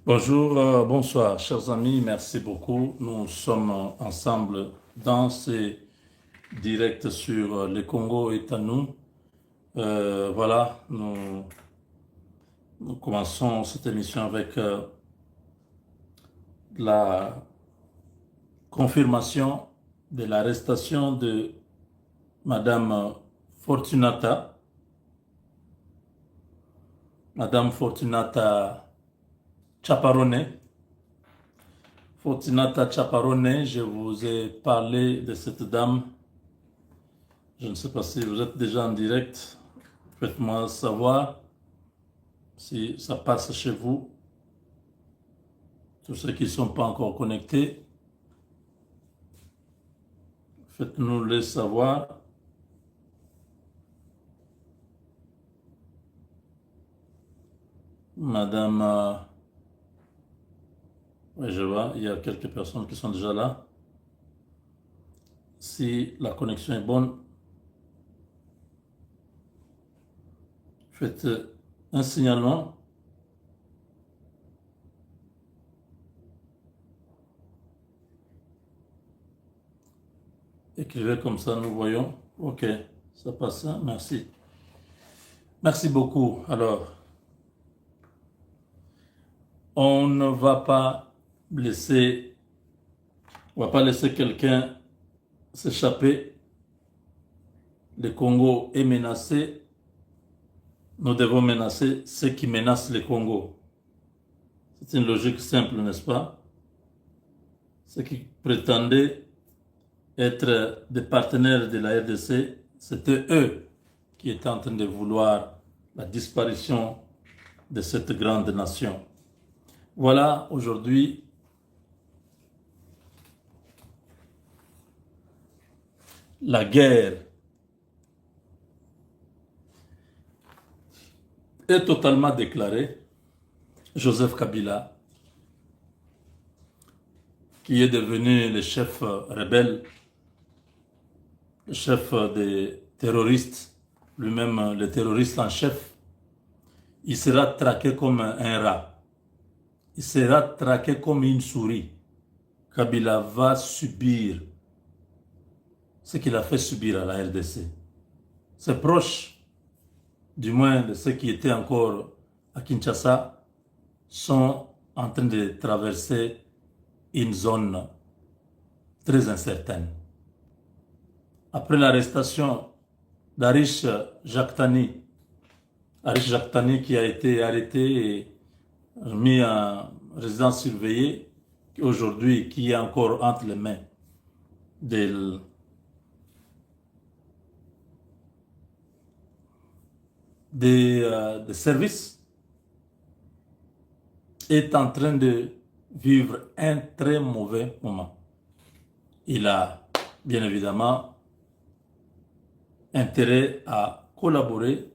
Bonjour, bonsoir, chers amis, merci beaucoup. Nous sommes ensemble dans ces directs sur le Congo est à nous. Voilà, nous commençons cette émission avec la confirmation de l'arrestation de Madame Fortunata. Madame Fortunata Chaparone. Fortunata Chaparone, je vous ai parlé de cette dame. Je ne sais pas si vous êtes déjà en direct. Faites-moi savoir si ça passe chez vous. Tous ceux qui ne sont pas encore connectés, faites-nous le savoir. Madame, oui, je vois, il y a quelques personnes qui sont déjà là. Si la connexion est bonne, faites un signalement. Écrivez comme ça, nous voyons. Ok, ça passe, hein? Merci. Merci beaucoup. Alors, on ne va pas laisser, on va pas laisser quelqu'un s'échapper. Le Congo est menacé. Nous devons menacer ceux qui menacent le Congo. C'est une logique simple, n'est-ce pas? Ceux qui prétendaient être des partenaires de la RDC, c'était eux qui étaient en train de vouloir la disparition de cette grande nation. Voilà, aujourd'hui, la guerre est totalement déclarée. Joseph Kabila, qui est devenu le chef rebelle, le chef des terroristes, lui-même le terroriste en chef, il sera traqué comme un rat. Il sera traqué comme une souris. Kabila va subir ce qu'il a fait subir à la RDC. Ses proches, du moins de ceux qui étaient encore à Kinshasa, sont en train de traverser une zone très incertaine. Après l'arrestation d'Arish Jaktani, Arish Jaktani qui a été arrêté et mis en résidence surveillée, aujourd'hui qui est encore entre les mains des services, est en train de vivre un très mauvais moment. Il a bien évidemment intérêt à collaborer,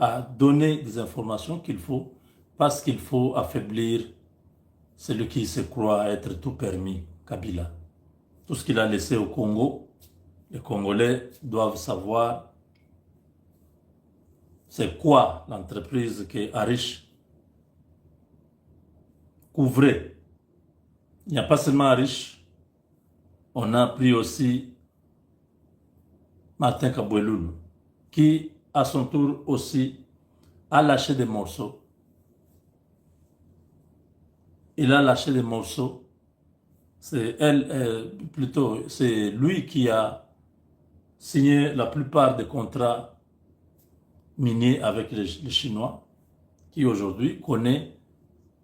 à donner des informations qu'il faut, parce qu'il faut affaiblir celui qui se croit être tout permis, Kabila. Tout ce qu'il a laissé au Congo, les Congolais doivent savoir c'est quoi l'entreprise que Arish couvrait. Il n'y a pas seulement Arish, on a pris aussi Martin Kaboueloul, qui à son tour aussi a lâché des morceaux. Il a lâché des morceaux. C'est plutôt, c'est lui qui a signé la plupart des contrats miniers avec les Chinois, qui aujourd'hui connaît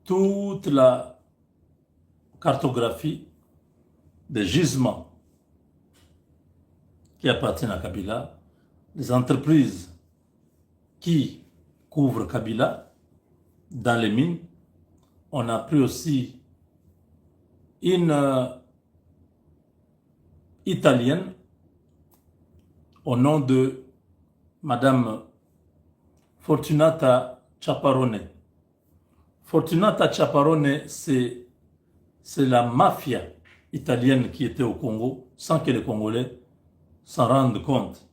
toute la cartographie des gisements qui appartiennent à Kabila, les entreprises qui couvrent Kabila dans les mines. On a pris aussi une Italienne au nom de Madame Fortunata Chaparone. Fortunata Chaparone, c'est la mafia italienne qui était au Congo sans que les Congolais s'en rendent compte.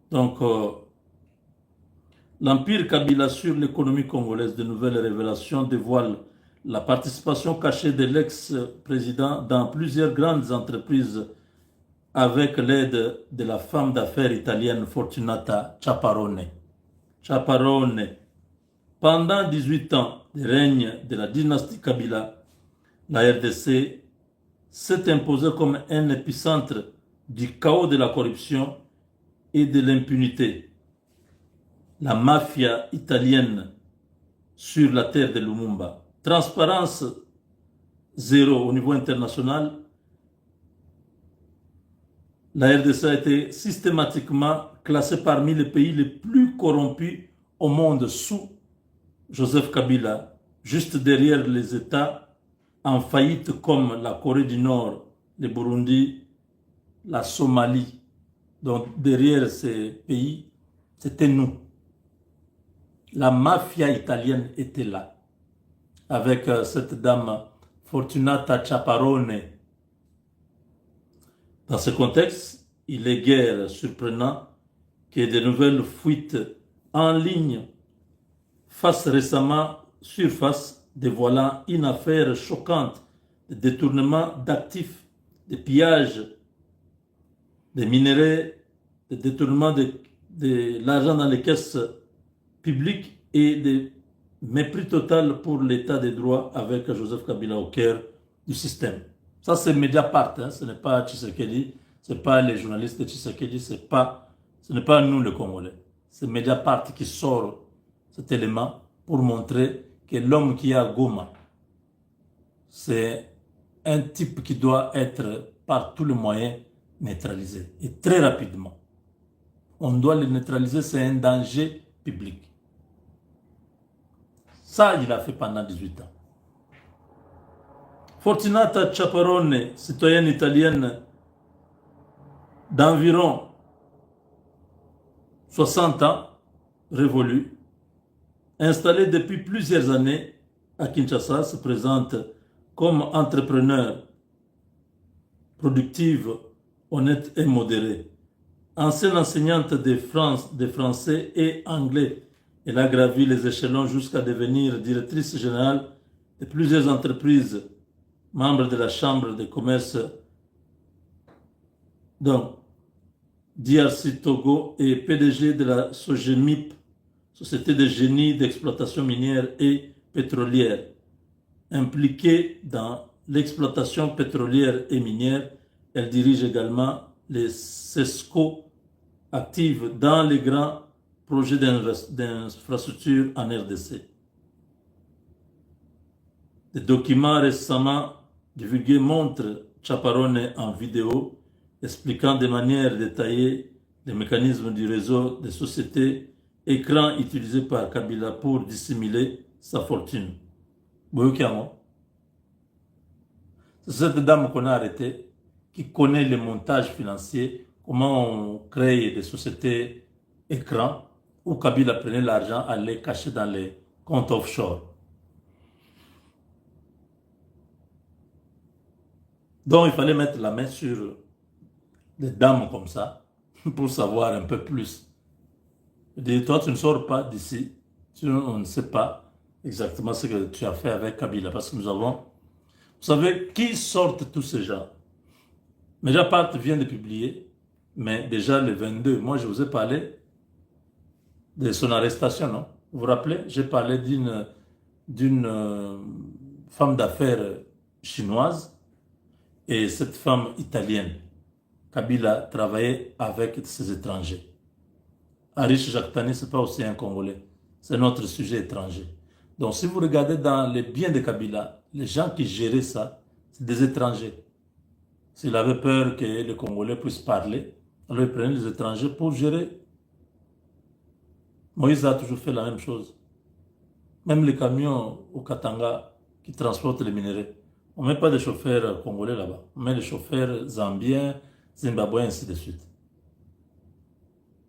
Donc, l'empire Kabila sur l'économie congolaise, de nouvelles révélations dévoilent la participation cachée de l'ex-président dans plusieurs grandes entreprises avec l'aide de la femme d'affaires italienne Fortunata Ciapparone. Ciapparone. Pendant 18 ans de règne de la dynastie Kabila, la RDC s'est imposée comme un épicentre du chaos de la corruption et de l'impunité. La mafia italienne sur la terre de Lumumba. Transparence zéro au niveau international. La RDC a été systématiquement classée parmi les pays les plus corrompus au monde sous Joseph Kabila, juste derrière les États en faillite comme la Corée du Nord, le Burundi, la Somalie. Donc derrière ces pays, c'était nous. La mafia italienne était là, avec cette dame Fortunata Ciapparone. Dans ce contexte, il est guère surprenant que de nouvelles fuites en ligne fassent récemment surface, dévoilant une affaire choquante de détournement d'actifs, de pillage des minerais, de détournement de l'argent dans les caisses publiques et de mépris total pour l'état des droits avec Joseph Kabila au cœur du système. Ça, c'est Mediapart, hein. Ce n'est pas Tshisekedi, ce n'est pas les journalistes de Tshisekedi, ce n'est pas nous les Congolais. C'est Mediapart qui sort cet élément pour montrer que l'homme qui est à Goma, c'est un type qui doit être par tous les moyens neutralisé. Et très rapidement. On doit le neutraliser, c'est un danger public. Ça, il a fait pendant 18 ans. Fortunata Ciapparone, citoyenne italienne d'environ 60 ans, révolue, installée depuis plusieurs années à Kinshasa, se présente comme entrepreneur productive, honnête et modérée. Ancienne enseignante de français et anglais, elle a gravi les échelons jusqu'à devenir directrice générale de plusieurs entreprises, membre de la Chambre de commerce d'IRC Togo et PDG de la Sogemip, Société de génie d'exploitation minière et pétrolière. Impliquée dans l'exploitation pétrolière et minière, elle dirige également les CESCO actives dans les grands projets d'infrastructure en RDC. Des documents récemment divulgués montrent Ciapparone en vidéo expliquant de manière détaillée les mécanismes du réseau des sociétés écrans utilisés par Kabila pour dissimuler sa fortune. C'est cette dame qu'on a arrêtée qui connaît les montages financiers, comment on crée des sociétés écrans où Kabila prenait l'argent, allait cacher dans les comptes offshore. Donc il fallait mettre la main sur des dames comme ça pour savoir un peu plus. Je dis, toi tu ne sors pas d'ici, on ne sait pas exactement ce que tu as fait avec Kabila parce que nous avons... Vous savez qui sortent tous ces gens? Mediapart vient de publier, mais déjà le 22, moi je vous ai parlé de son arrestation, non? Vous vous rappelez? J'ai parlé d'une femme d'affaires chinoise et cette femme italienne. Kabila travaillait avec ces étrangers. Arish Jactani, ce n'est pas aussi un Congolais. C'est notre sujet étranger. Donc si vous regardez dans les biens de Kabila, les gens qui géraient ça, c'est des étrangers. S'il avait peur que les Congolais puissent parler, alors il prenait les étrangers pour gérer. Moïse a toujours fait la même chose. Même les camions au Katanga qui transportent les minéraux. On ne met pas de chauffeurs congolais là-bas. On met des chauffeurs zambiens, zimbabwéens, ainsi de suite.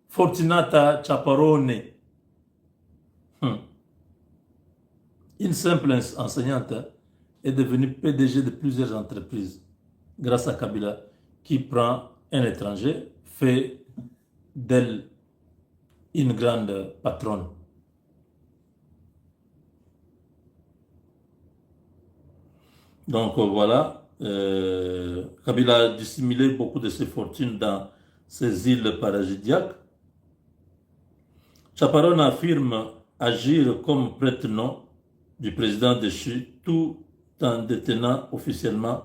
Fortunata Ciapparone, une simple enseignante, est devenue PDG de plusieurs entreprises grâce à Kabila qui prend un étranger, fait d'elle une grande patronne. Donc voilà, Kabila a dissimulé beaucoup de ses fortunes dans ces îles paradisiaques. Chaparon affirme agir comme prête-nom du président déchu tout en détenant officiellement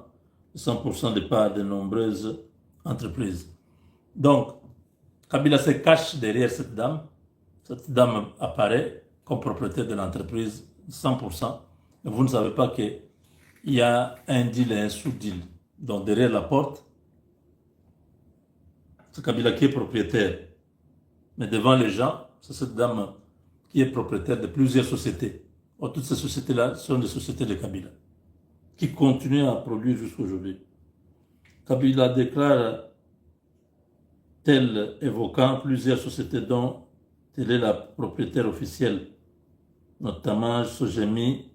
100% des parts de nombreuses entreprises. Donc, Kabila se cache derrière cette dame. Cette dame apparaît comme propriétaire de l'entreprise 100%. Et vous ne savez pas qu'il y a un deal et un sous-deal. Donc, derrière la porte, c'est Kabila qui est propriétaire. Mais devant les gens, c'est cette dame qui est propriétaire de plusieurs sociétés. Or, toutes ces sociétés-là sont des sociétés de Kabila, qui continuent à produire jusqu'à aujourd'hui. Kabila déclare, tel évoquant plusieurs sociétés dont elle est la propriétaire officielle, notamment Sogemi,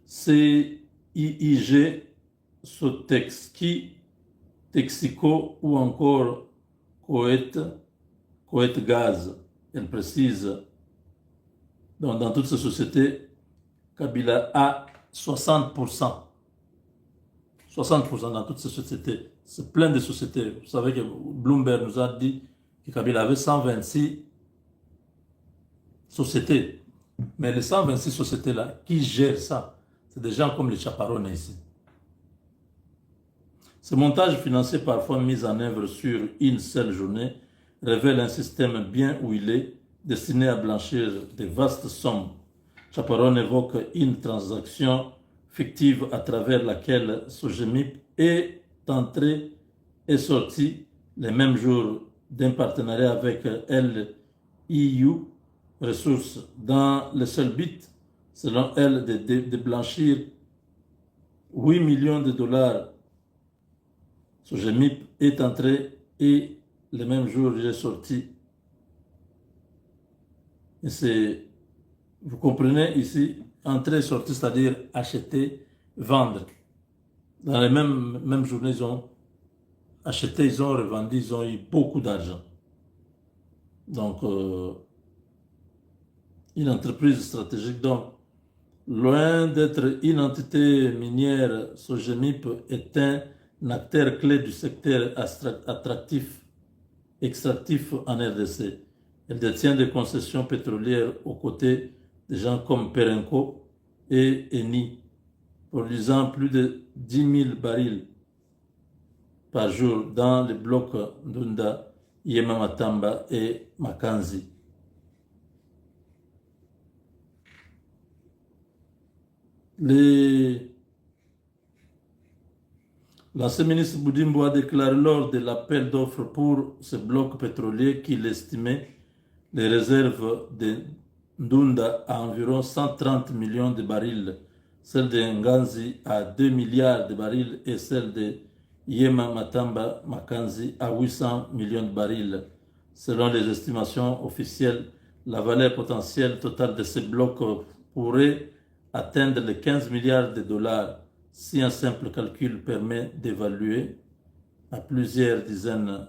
CIIG, Sotexki, Texico ou encore Coët Gaz. Elle précise, donc dans toutes ces sociétés, Kabila a 60%. 60% dans toutes ces sociétés. C'est plein de sociétés. Vous savez que Bloomberg nous a dit que Kabila avait 126 sociétés. Mais les 126 sociétés-là, qui gèrent ça? C'est des gens comme les Chaparones ici. Ce montage financier, parfois mis en œuvre sur une seule journée, révèle un système bien huilé, destiné à blanchir de vastes sommes. Chaparone évoque une transaction fictive à travers laquelle Sogemip est entré et sorti les mêmes jours d'un partenariat avec LIU Ressources dans le seul but, selon elle, de blanchir 8 millions de dollars. Sogemip est entré et le même jour il est sorti. Et c'est, vous comprenez ici, entrer et sortir, c'est-à-dire acheter, vendre. Dans les mêmes journées, ils ont acheté, ils ont revendu, ils ont eu beaucoup d'argent. Donc, une entreprise stratégique. Donc, loin d'être une entité minière, Sogemip est un acteur clé du secteur extractif en RDC. Elle détient des concessions pétrolières aux côtés de gens comme Perenco et Eni, produisant plus de 10 000 barils par jour dans les blocs Ndunda, Yemamatamba et Makanzi. L'ancien ministre Boudimbo a déclaré lors de l'appel d'offres pour ce bloc pétrolier qu'il estimait les réserves de Ndunda à environ 130 millions de barils, celle de Nganzi à 2 milliards de barils et celle de Yema Matamba Makanzi à 800 millions de barils. Selon les estimations officielles, la valeur potentielle totale de ces blocs pourrait atteindre les 15 milliards de dollars si un simple calcul permet d'évaluer à plusieurs dizaines,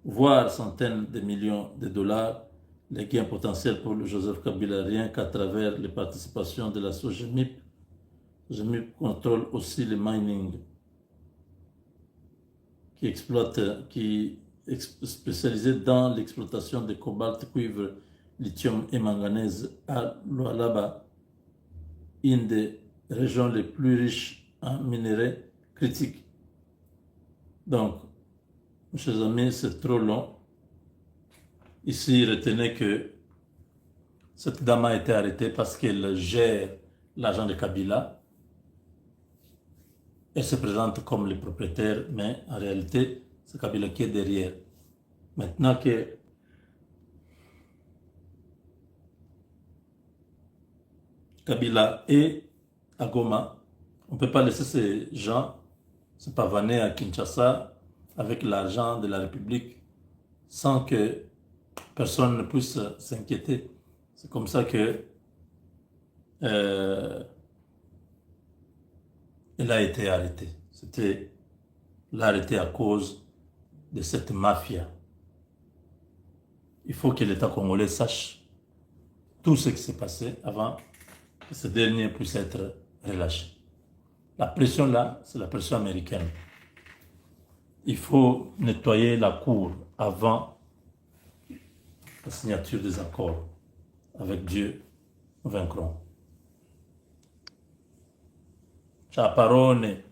voire centaines de millions de dollars les gains potentiels pour le Joseph Kabila, rien qu'à travers les participations de la Sogemip. Sogemip contrôle aussi le mining, qui est spécialisé dans l'exploitation de cobalt, cuivre, lithium et manganèse à Lualaba, une des régions les plus riches en minerais critiques. Donc, mes chers amis, c'est trop long. Ici, retenez que cette dame a été arrêtée parce qu'elle gère l'argent de Kabila. Elle se présente comme le propriétaire, mais en réalité, c'est Kabila qui est derrière. Maintenant que Kabila est à Goma, on ne peut pas laisser ces gens se pavaner à Kinshasa avec l'argent de la République sans que personne ne puisse s'inquiéter. C'est comme ça que elle a été arrêtée. C'était l'arrêter à cause de cette mafia. Il faut que l'État congolais sache tout ce qui s'est passé avant que ce dernier puisse être relâché. La pression là, c'est la pression américaine. Il faut nettoyer la cour avant la signature des accords. Avec Dieu, nous vaincrons. Ciao parole.